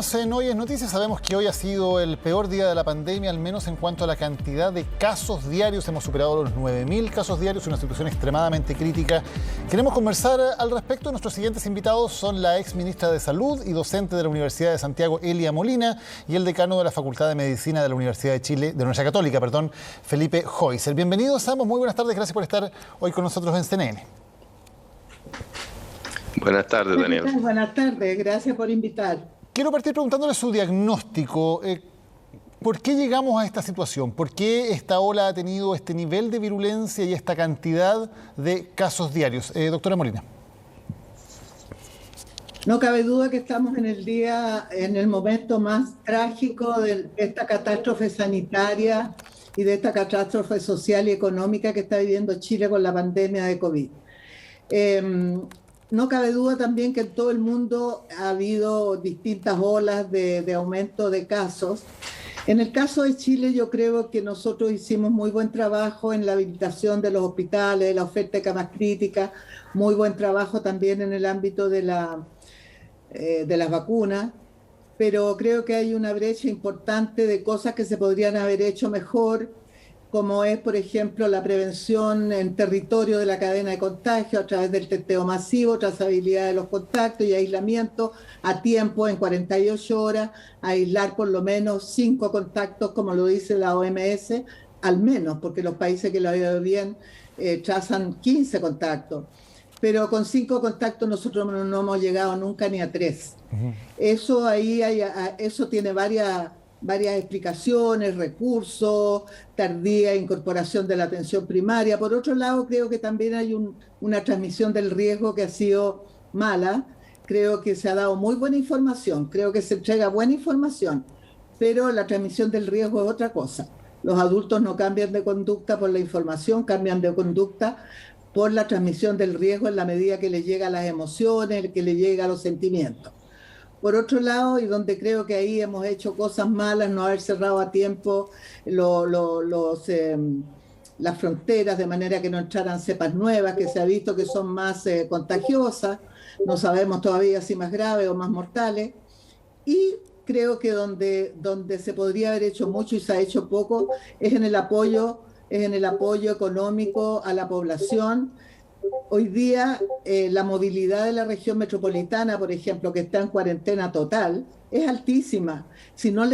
Estamos en Hoy es Noticias. Sabemos que hoy ha sido el peor día de la pandemia, al menos en cuanto a la cantidad de casos diarios. Hemos superado los 9.000 casos diarios, una situación extremadamente crítica. Queremos conversar al respecto. Nuestros siguientes invitados son la ex ministra de Salud y docente de la Universidad de Santiago, Elia Molina, y el decano de la Facultad de Medicina de la Universidad de Chile, de la Universidad Católica, Felipe Hoyser. Bienvenidos ambos, muy buenas tardes, gracias por estar hoy con nosotros en CNN. Buenas tardes, Daniel. Buenas tardes, gracias por invitar. Quiero partir preguntándole su diagnóstico. ¿Por qué llegamos a esta situación? ¿Por qué esta ola ha tenido este nivel de virulencia y esta cantidad de casos diarios? Doctora Molina. No cabe duda que estamos en el momento más trágico de esta catástrofe sanitaria y de esta catástrofe social y económica que está viviendo Chile con la pandemia de COVID. No cabe duda también que en todo el mundo ha habido distintas olas de aumento de casos. En el caso de Chile, yo creo que nosotros hicimos muy buen trabajo en la habilitación de los hospitales, de la oferta de camas críticas, muy buen trabajo también en el ámbito de las vacunas, pero creo que hay una brecha importante de cosas que se podrían haber hecho mejor, como es, por ejemplo, la prevención en territorio de la cadena de contagio a través del testeo masivo, trazabilidad de los contactos y aislamiento a tiempo en 48 horas, aislar por lo menos 5 contactos, como lo dice la OMS, al menos, porque los países que lo han ido bien trazan 15 contactos. Pero con 5 contactos nosotros no hemos llegado nunca ni a 3. Eso tiene varias explicaciones, recursos, tardía incorporación de la atención primaria. Por otro lado, creo que también hay una transmisión del riesgo que ha sido mala. Creo que se ha dado muy buena información, creo que se entrega buena información, pero la transmisión del riesgo es otra cosa. Los adultos no cambian de conducta por la información, cambian de conducta por la transmisión del riesgo en la medida que les llega a las emociones, que les llega a los sentimientos. Por otro lado, y donde creo que ahí hemos hecho cosas malas, no haber cerrado a tiempo las fronteras de manera que no entraran cepas nuevas, que se ha visto que son más contagiosas, no sabemos todavía si más graves o más mortales. Y creo que donde se podría haber hecho mucho y se ha hecho poco es en el apoyo económico a la población. Hoy día la movilidad de la región metropolitana, por ejemplo, que está en cuarentena total, es altísima. Si no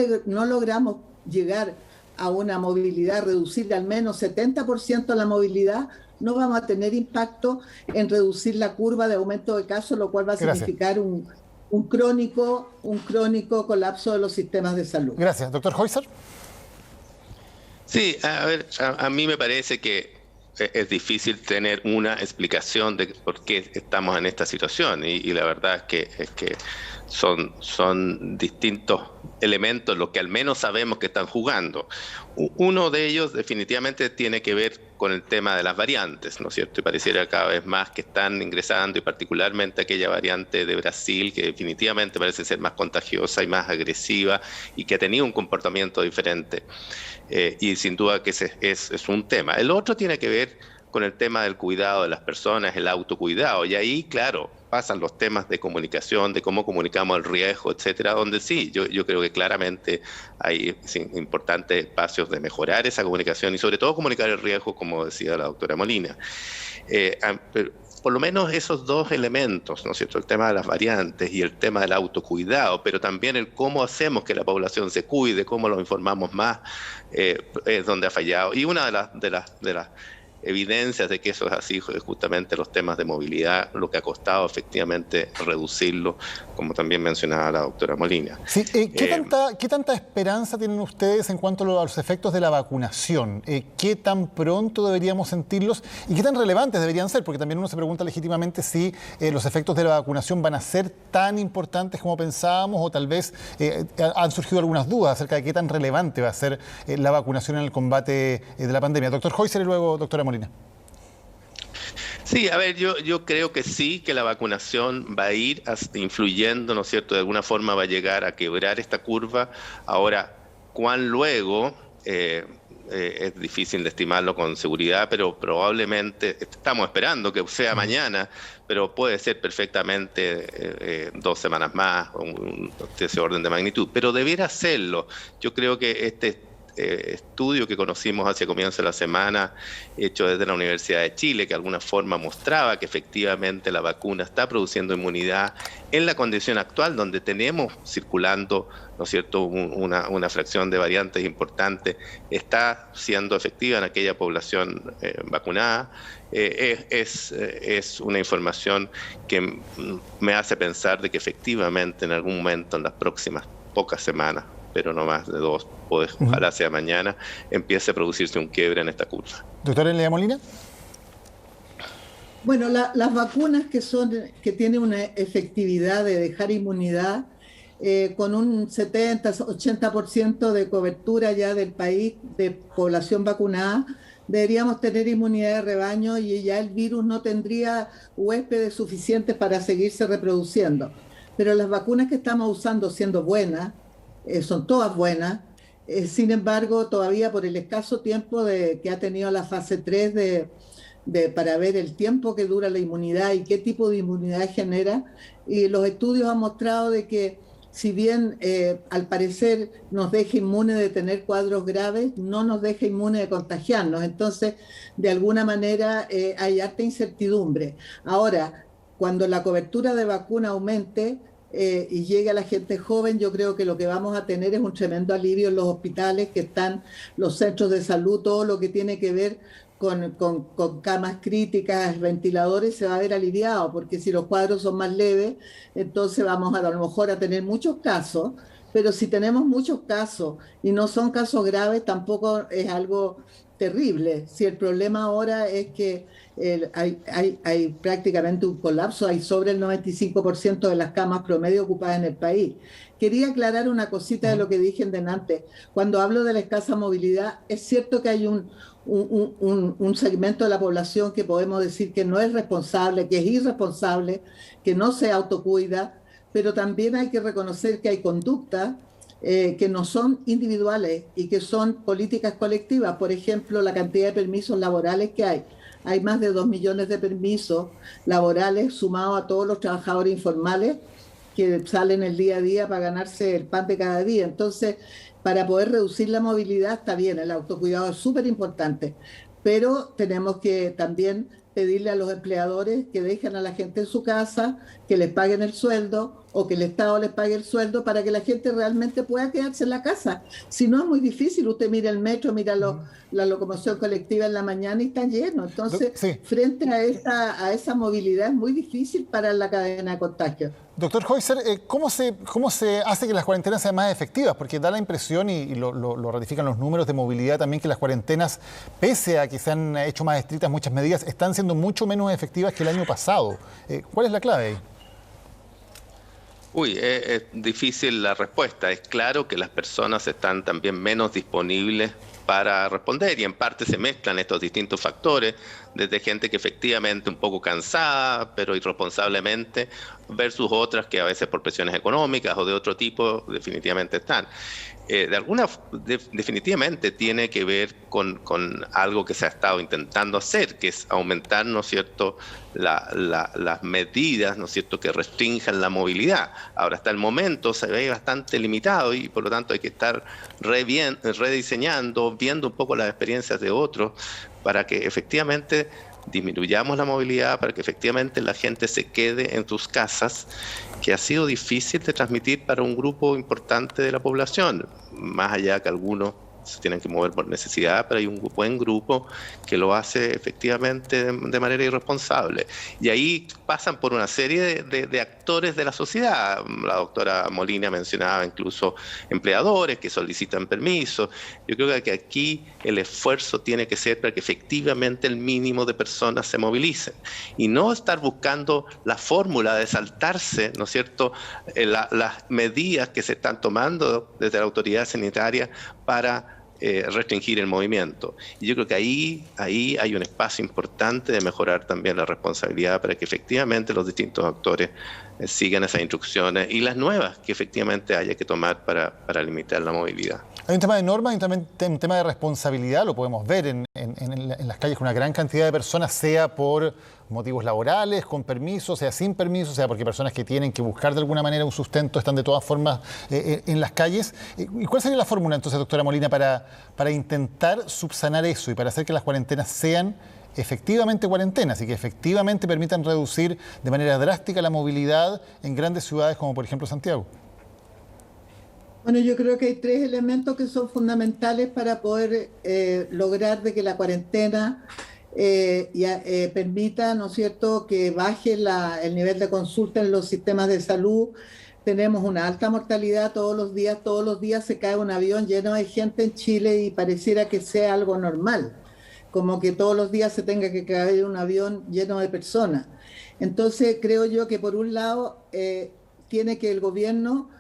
logramos llegar a una movilidad, reducir al menos 70% la movilidad, no vamos a tener impacto en reducir la curva de aumento de casos, lo cual va a significar un crónico colapso de los sistemas de salud. Gracias. Doctor Hoyser. Sí, a ver, a mí me parece que es difícil tener una explicación de por qué estamos en esta situación y la verdad es que son distintos elementos los que al menos sabemos que están jugando. Uno de ellos definitivamente tiene que ver con el tema de las variantes, ¿no es cierto? Y pareciera cada vez más que están ingresando, y particularmente aquella variante de Brasil que definitivamente parece ser más contagiosa y más agresiva y que ha tenido un comportamiento diferente. Y sin duda que ese es un tema. El otro tiene que ver con el tema del cuidado de las personas, el autocuidado, y ahí, claro, pasan los temas de comunicación, de cómo comunicamos el riesgo, etcétera, donde sí, yo creo que claramente hay importantes espacios de mejorar esa comunicación y sobre todo comunicar el riesgo, como decía la doctora Molina. Por lo menos esos dos elementos, ¿no es cierto? El tema de las variantes y el tema del autocuidado, pero también el cómo hacemos que la población se cuide, cómo lo informamos más, es donde ha fallado. Y una de las evidencias de que eso es así es justamente los temas de movilidad, lo que ha costado efectivamente reducirlo, como también mencionaba la doctora Molina. Sí, ¿qué tanta esperanza tienen ustedes en cuanto a los efectos de la vacunación? ¿Qué tan pronto deberíamos sentirlos y qué tan relevantes deberían ser? Porque también uno se pregunta legítimamente si los efectos de la vacunación van a ser tan importantes como pensábamos, o tal vez han surgido algunas dudas acerca de qué tan relevante va a ser la vacunación en el combate de la pandemia. Doctor Hoyser y luego doctora Molina. Sí, a ver, yo creo que sí, que la vacunación va a ir influyendo, ¿no es cierto? De alguna forma va a llegar a quebrar esta curva. Ahora, ¿cuán luego? es difícil de estimarlo con seguridad, pero probablemente, estamos esperando que sea mañana, pero puede ser perfectamente 2 semanas más, de ese orden de magnitud, pero debiera hacerlo. Yo creo que este estudio que conocimos hacia comienzo de la semana, hecho desde la Universidad de Chile, que de alguna forma mostraba que efectivamente la vacuna está produciendo inmunidad en la condición actual, donde tenemos circulando, ¿no es cierto?, una fracción de variantes importante, está siendo efectiva en aquella población vacunada. Es una información que me hace pensar de que efectivamente en algún momento, en las próximas pocas semanas, pero no más de 2, ojalá sea mañana, empiece a producirse un quiebre en esta curva. Doctora Elia Molina. Bueno, las vacunas que tienen una efectividad de dejar inmunidad con un 70-80% de cobertura ya del país de población vacunada, deberíamos tener inmunidad de rebaño y ya el virus no tendría huéspedes suficientes para seguirse reproduciendo. Pero las vacunas que estamos usando, siendo buenas, son todas buenas, sin embargo, todavía por el escaso tiempo que ha tenido la fase 3 para ver el tiempo que dura la inmunidad y qué tipo de inmunidad genera, y los estudios han mostrado de que si bien al parecer nos deja inmune de tener cuadros graves, no nos deja inmune de contagiarnos. Entonces, de alguna manera hay harta incertidumbre. Ahora, cuando la cobertura de vacuna aumente, y llegue a la gente joven, yo creo que lo que vamos a tener es un tremendo alivio en los hospitales, que están los centros de salud, todo lo que tiene que ver con camas críticas, ventiladores, se va a ver aliviado, porque si los cuadros son más leves, entonces vamos a lo mejor a tener muchos casos, pero si tenemos muchos casos y no son casos graves, tampoco es algo terrible. Si el problema ahora es que hay prácticamente un colapso, hay sobre el 95% de las camas promedio ocupadas en el país. Quería aclarar una cosita de lo que dije antes. Cuando hablo de la escasa movilidad, es cierto que hay un segmento de la población que podemos decir que no es responsable, que es irresponsable, que no se autocuida, pero también hay que reconocer que hay conductas que no son individuales y que son políticas colectivas. Por ejemplo, la cantidad de permisos laborales que hay. Hay más de 2 millones de permisos laborales sumados a todos los trabajadores informales que salen el día a día para ganarse el pan de cada día. Entonces, para poder reducir la movilidad está bien, el autocuidado es súper importante, pero tenemos que también pedirle a los empleadores que dejen a la gente en su casa, que les paguen el sueldo o que el Estado les pague el sueldo para que la gente realmente pueda quedarse en la casa. Si no, es muy difícil. Usted mira el metro, mira la locomoción colectiva en la mañana y está lleno. Entonces, sí, frente a esa movilidad es muy difícil para la cadena de contagio. Doctor Heuser, ¿cómo se hace que las cuarentenas sean más efectivas? Porque da la impresión, y lo ratifican los números de movilidad también, que las cuarentenas, pese a que se han hecho más estrictas muchas medidas, están siendo mucho menos efectivas que el año pasado. ¿Cuál es la clave ahí? Es difícil la respuesta. Es claro que las personas están también menos disponibles para responder y en parte se mezclan estos distintos factores, desde gente que efectivamente un poco cansada, pero irresponsablemente, versus otras que a veces por presiones económicas o de otro tipo definitivamente están. Definitivamente tiene que ver con algo que se ha estado intentando hacer, que es aumentar, ¿no es cierto?, las medidas, ¿no es cierto?, que restrinjan la movilidad. Ahora, hasta el momento se ve bastante limitado y por lo tanto hay que estar rediseñando, viendo un poco las experiencias de otros para que efectivamente disminuyamos la movilidad, para que efectivamente la gente se quede en sus casas, que ha sido difícil de transmitir para un grupo importante de la población, más allá que algunos se tienen que mover por necesidad, pero hay un buen grupo que lo hace efectivamente de manera irresponsable. Y ahí pasan por una serie de actores de la sociedad. La doctora Molina mencionaba incluso empleadores que solicitan permisos. Yo creo que aquí el esfuerzo tiene que ser para que efectivamente el mínimo de personas se movilicen y no estar buscando la fórmula de saltarse, ¿no es cierto?, las medidas que se están tomando desde la autoridad sanitaria para restringir el movimiento. Y yo creo que ahí hay un espacio importante de mejorar también la responsabilidad para que efectivamente los distintos actores sigan esas instrucciones y las nuevas que efectivamente haya que tomar para limitar la movilidad. Hay un tema de normas, hay también un tema de responsabilidad, lo podemos ver en las calles con una gran cantidad de personas, sea por motivos laborales, con permiso, sea sin permiso, sea porque personas que tienen que buscar de alguna manera un sustento están de todas formas en las calles. ¿Y cuál sería la fórmula entonces, doctora Molina, para intentar subsanar eso y para hacer que las cuarentenas sean efectivamente cuarentenas y que efectivamente permitan reducir de manera drástica la movilidad en grandes ciudades como por ejemplo Santiago? Bueno, yo creo que hay tres elementos que son fundamentales para poder lograr de que la cuarentena permita, ¿no es cierto?, que baje el nivel de consulta en los sistemas de salud. Tenemos una alta mortalidad todos los días se cae un avión lleno de gente en Chile y pareciera que sea algo normal, como que todos los días se tenga que caer un avión lleno de personas. Entonces creo yo que por un lado tiene que el gobierno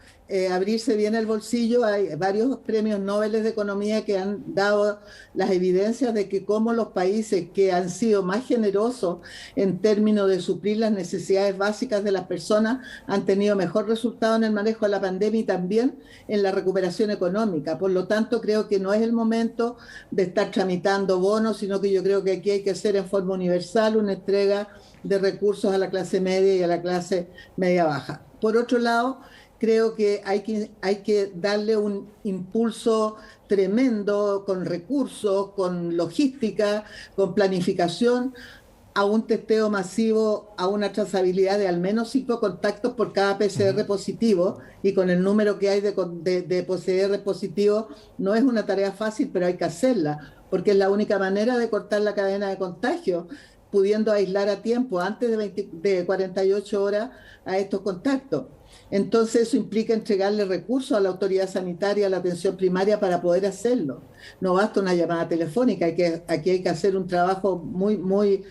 abrirse bien el bolsillo. Hay varios premios Nobel de Economía que han dado las evidencias de que cómo los países que han sido más generosos en términos de suplir las necesidades básicas de las personas han tenido mejor resultado en el manejo de la pandemia y también en la recuperación económica. Por lo tanto, creo que no es el momento de estar tramitando bonos, sino que yo creo que aquí hay que hacer en forma universal una entrega de recursos a la clase media y a la clase media baja. Por otro lado, creo que hay que darle un impulso tremendo con recursos, con logística, con planificación, a un testeo masivo, a una trazabilidad de al menos 5 contactos por cada PCR positivo, y con el número que hay de PCR positivos no es una tarea fácil, pero hay que hacerla, porque es la única manera de cortar la cadena de contagio, pudiendo aislar a tiempo, antes de 48 horas, a estos contactos. Entonces eso implica entregarle recursos a la autoridad sanitaria, a la atención primaria para poder hacerlo. No basta una llamada telefónica, aquí hay que hacer un trabajo muy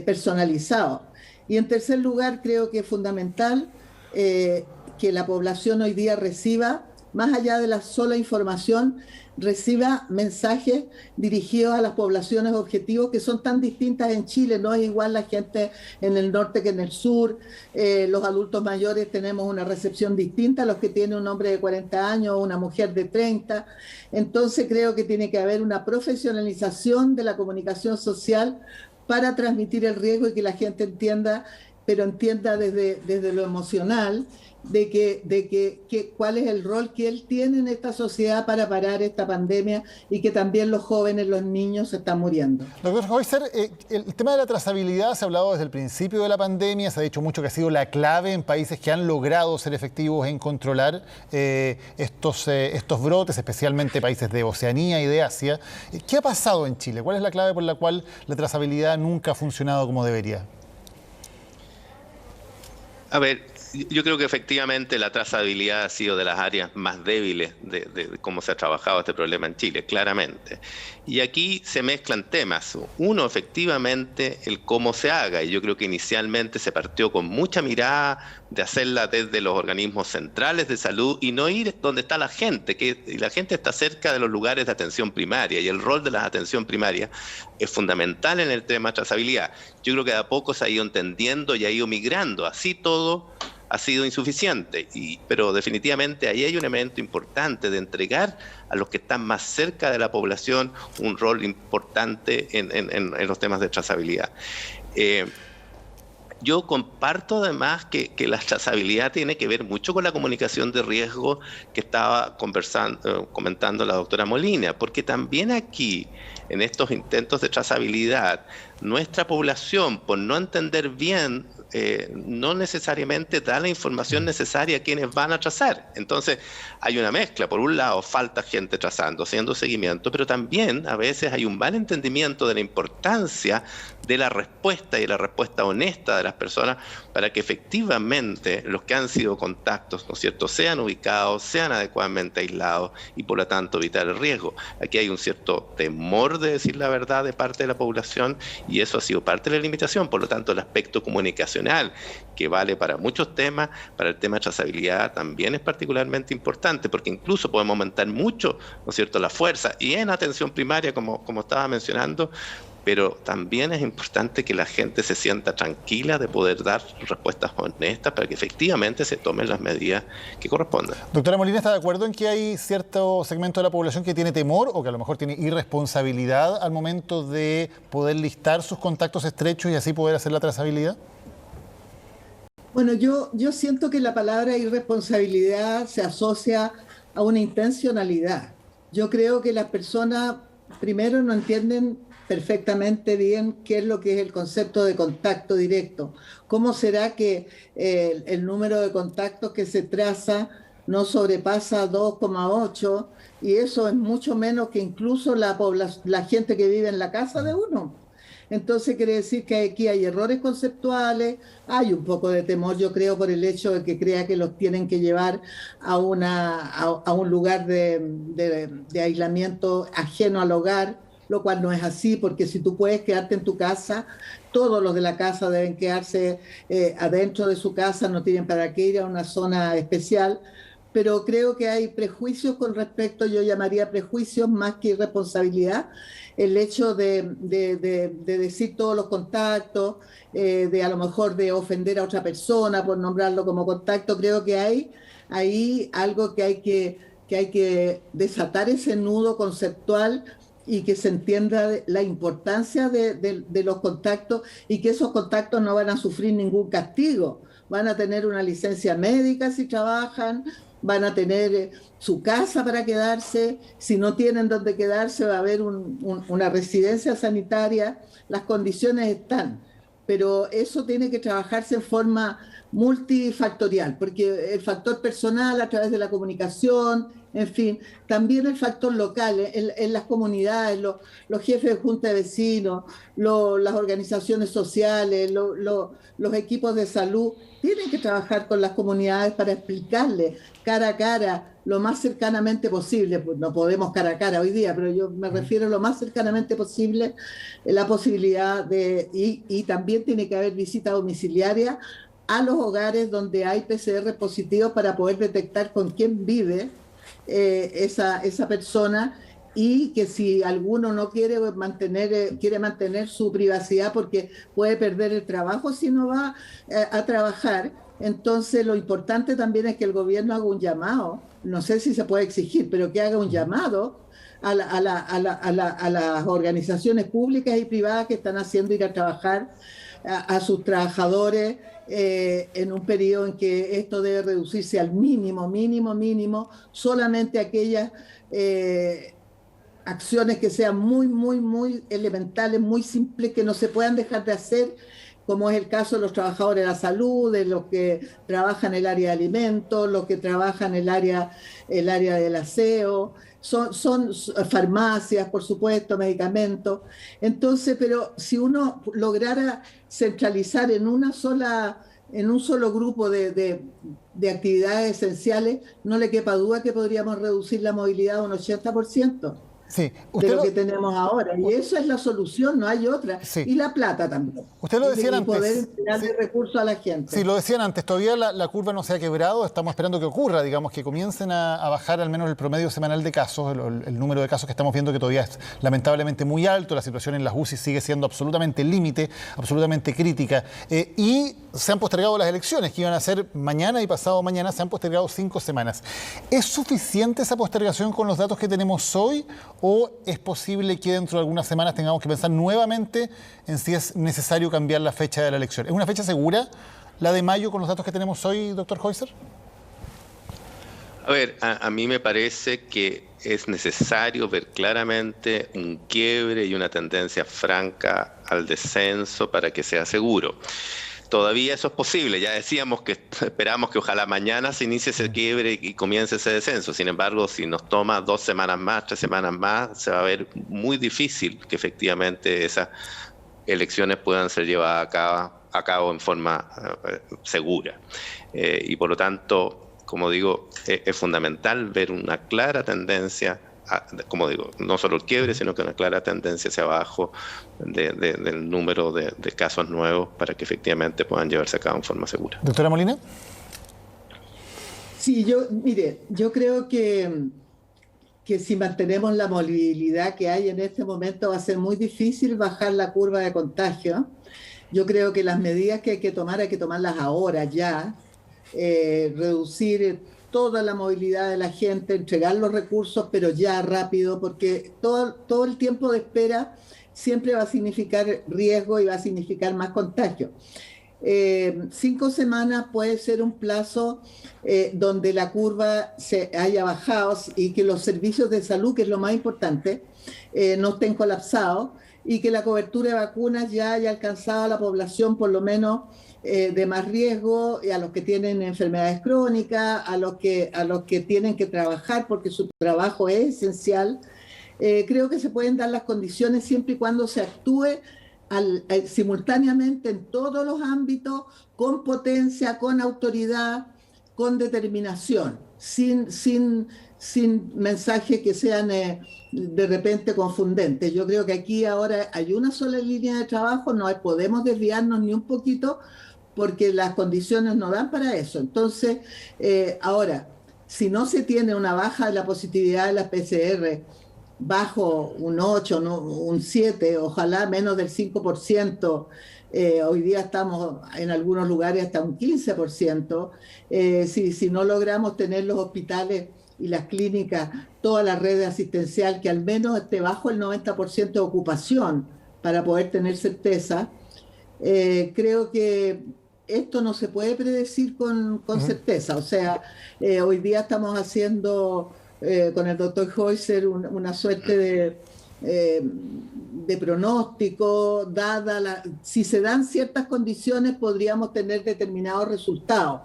personalizado. Y en tercer lugar, creo que es fundamental que la población hoy día reciba, más allá de la sola información, reciba mensajes dirigidos a las poblaciones objetivos que son tan distintas en Chile. No es igual la gente en el norte que en el sur. Los adultos mayores tenemos una recepción distinta a los que tiene un hombre de 40 años o una mujer de 30. Entonces creo que tiene que haber una profesionalización de la comunicación social para transmitir el riesgo y que la gente entienda, pero entienda desde lo emocional, cuál es el rol que él tiene en esta sociedad para parar esta pandemia, y que también los jóvenes, los niños se están muriendo. Doctor Heuser, el tema de la trazabilidad se ha hablado desde el principio de la pandemia, se ha dicho mucho que ha sido la clave en países que han logrado ser efectivos en controlar estos brotes, especialmente países de Oceanía y de Asia. ¿Qué ha pasado en Chile? ¿Cuál es la clave por la cual la trazabilidad nunca ha funcionado como debería? A ver, yo creo que efectivamente la trazabilidad ha sido de las áreas más débiles de cómo se ha trabajado este problema en Chile, claramente. Y aquí se mezclan temas. Uno, efectivamente, el cómo se haga. Y yo creo que inicialmente se partió con mucha mirada de hacerla desde los organismos centrales de salud y no ir donde está la gente, y la gente está cerca de los lugares de atención primaria, y el rol de la atención primaria es fundamental en el tema de trazabilidad. Yo creo que de a poco se ha ido entendiendo y ha ido migrando. Así todo ha sido insuficiente, pero definitivamente ahí hay un elemento importante de entregar a los que están más cerca de la población un rol importante en los temas de trazabilidad. Yo comparto además que la trazabilidad tiene que ver mucho con la comunicación de riesgo que estaba comentando la doctora Molina, porque también aquí, en estos intentos de trazabilidad, nuestra población, por no entender bien, no necesariamente da la información necesaria a quienes van a trazar. Entonces hay una mezcla. Por un lado, falta gente trazando, haciendo seguimiento, pero también a veces hay un mal entendimiento de la importancia de la respuesta y la respuesta honesta de las personas para que efectivamente los que han sido contactos, ¿no es cierto?, sean ubicados, sean adecuadamente aislados y por lo tanto evitar el riesgo. Aquí hay un cierto temor de decir la verdad de parte de la población y eso ha sido parte de la limitación. Por lo tanto, el aspecto comunicacional, que vale para muchos temas, para el tema de trazabilidad también es particularmente importante, porque incluso podemos aumentar mucho, ¿no es cierto?, la fuerza y en atención primaria, como estaba mencionando, pero también es importante que la gente se sienta tranquila de poder dar respuestas honestas para que efectivamente se tomen las medidas que correspondan. Doctora Molina, ¿está de acuerdo en que hay cierto segmento de la población que tiene temor o que a lo mejor tiene irresponsabilidad al momento de poder listar sus contactos estrechos y así poder hacer la trazabilidad? Bueno, yo siento que la palabra irresponsabilidad se asocia a una intencionalidad. Yo creo que las personas primero no entienden perfectamente bien qué es lo que es el concepto de contacto directo. ¿Cómo será que el número de contactos que se traza no sobrepasa 2,8 y eso es mucho menos que incluso la gente que vive en la casa de uno? Entonces quiere decir que aquí hay errores conceptuales, hay un poco de temor, yo creo, por el hecho de que crea que los tienen que llevar a un lugar de aislamiento ajeno al hogar, lo cual no es así, porque si tú puedes quedarte en tu casa, todos los de la casa deben quedarse adentro de su casa, no tienen para qué ir a una zona especial. Pero creo que hay prejuicios con respecto, yo llamaría prejuicios más que irresponsabilidad, el hecho de decir todos los contactos, de a lo mejor de ofender a otra persona por nombrarlo como contacto. Creo que hay ahí algo que hay que desatar ese nudo conceptual y que se entienda la importancia de los contactos y que esos contactos no van a sufrir ningún castigo. Van a tener una licencia médica si trabajan, van a tener su casa para quedarse, si no tienen donde quedarse va a haber una residencia sanitaria, las condiciones están, pero eso tiene que trabajarse en forma multifactorial, porque el factor personal a través de la comunicación, en fin, también el factor local, en las comunidades, los jefes de junta de vecinos, las organizaciones sociales, los equipos de salud, tienen que trabajar con las comunidades para explicarles cara a cara, lo más cercanamente posible, pues no podemos cara a cara hoy día, pero yo me refiero lo más cercanamente posible, la posibilidad y también tiene que haber visita domiciliaria a los hogares donde hay PCR positivos para poder detectar con quién vive esa persona y que si alguno no quiere mantener su privacidad porque puede perder el trabajo si no va a trabajar. Entonces lo importante también es que el gobierno haga un llamado, no sé si se puede exigir, pero que haga un llamado a las organizaciones públicas y privadas que están haciendo ir a trabajar a sus trabajadores en un periodo en que esto debe reducirse al mínimo, solamente aquellas acciones que sean muy elementales, muy simples, que no se puedan dejar de hacer, como es el caso de los trabajadores de la salud, de los que trabajan en el área de alimentos, los que trabajan en el área del aseo, son farmacias, por supuesto, medicamentos. Entonces, pero si uno lograra centralizar en un solo grupo de actividades esenciales, no le quepa duda que podríamos reducir la movilidad a un 80%. Sí, de lo que tenemos ahora. Y eso es la solución, no hay otra. Sí. Y la plata también. Usted lo decía antes. Y poder entregarle recursos a la gente. Sí, lo decían antes. Todavía la curva no se ha quebrado. Estamos esperando que ocurra, digamos, que comiencen a bajar al menos el promedio semanal de casos, el número de casos que estamos viendo que todavía es lamentablemente muy alto. La situación en las UCI sigue siendo absolutamente límite, absolutamente crítica. Y se han postergado las elecciones, que iban a ser mañana y pasado mañana. Se han postergado 5 semanas. ¿Es suficiente esa postergación con los datos que tenemos hoy? ¿O es posible que dentro de algunas semanas tengamos que pensar nuevamente en si es necesario cambiar la fecha de la elección? ¿Es una fecha segura la de mayo con los datos que tenemos hoy, doctor Heuser? A ver, a mí me parece que es necesario ver claramente un quiebre y una tendencia franca al descenso para que sea seguro. Todavía eso es posible, ya decíamos que esperamos que ojalá mañana se inicie ese quiebre y comience ese descenso. Sin embargo, si nos toma 2 semanas más, 3 semanas más, se va a ver muy difícil que efectivamente esa elecciones puedan ser llevadas a cabo en forma segura. Y por lo tanto, como digo, es fundamental ver una clara tendencia, como digo, no solo el quiebre, sino que una clara tendencia hacia abajo del número de casos nuevos para que efectivamente puedan llevarse a cabo en forma segura. Doctora Molina. Sí, mire, yo creo que si mantenemos la movilidad que hay en este momento va a ser muy difícil bajar la curva de contagio. Yo creo que las medidas que hay que tomarlas ahora ya, reducir toda la movilidad de la gente, entregar los recursos, pero ya rápido, porque todo el tiempo de espera siempre va a significar riesgo y va a significar más contagio. 5 semanas puede ser un plazo donde la curva se haya bajado y que los servicios de salud, que es lo más importante, no estén colapsados y que la cobertura de vacunas ya haya alcanzado a la población por lo menos de más riesgo, y a los que tienen enfermedades crónicas, a los que tienen que trabajar porque su trabajo es esencial. Creo que se pueden dar las condiciones siempre y cuando se actúe simultáneamente en todos los ámbitos, con potencia, con autoridad, con determinación, sin mensajes que sean de repente confundentes. Yo creo que aquí ahora hay una sola línea de trabajo, no podemos desviarnos ni un poquito porque las condiciones no dan para eso. Entonces, ahora, si no se tiene una baja de la positividad de las PCR, bajo un 8, no, un 7, ojalá menos del 5%, hoy día estamos en algunos lugares hasta un 15%, si no logramos tener los hospitales y las clínicas, toda la red asistencial que al menos esté bajo el 90% de ocupación para poder tener certeza, creo que esto no se puede predecir con certeza. O sea, hoy día estamos haciendo con el doctor Heuser una suerte de pronóstico, si se dan ciertas condiciones podríamos tener determinados resultados,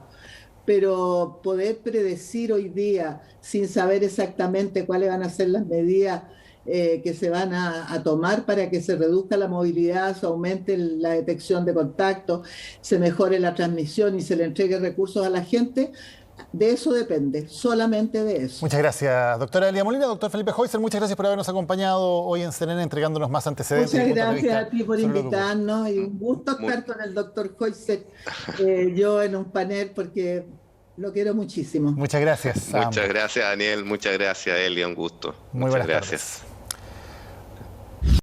pero poder predecir hoy día sin saber exactamente cuáles van a ser las medidas que se van a tomar para que se reduzca la movilidad, se aumente la detección de contactos, se mejore la transmisión y se le entregue recursos a la gente, de eso depende, solamente de eso. Muchas gracias, doctora Elia Molina. Doctor Felipe Heuser, muchas gracias por habernos acompañado hoy en CNN, entregándonos más antecedentes. Muchas gracias a ti por invitarnos y un gusto estar con el doctor Heuser, yo en un panel, porque lo quiero muchísimo. Muchas gracias. Muchas gracias, Daniel. Muchas gracias, Elia. Un gusto. Muy muchas buenas gracias. Tardes.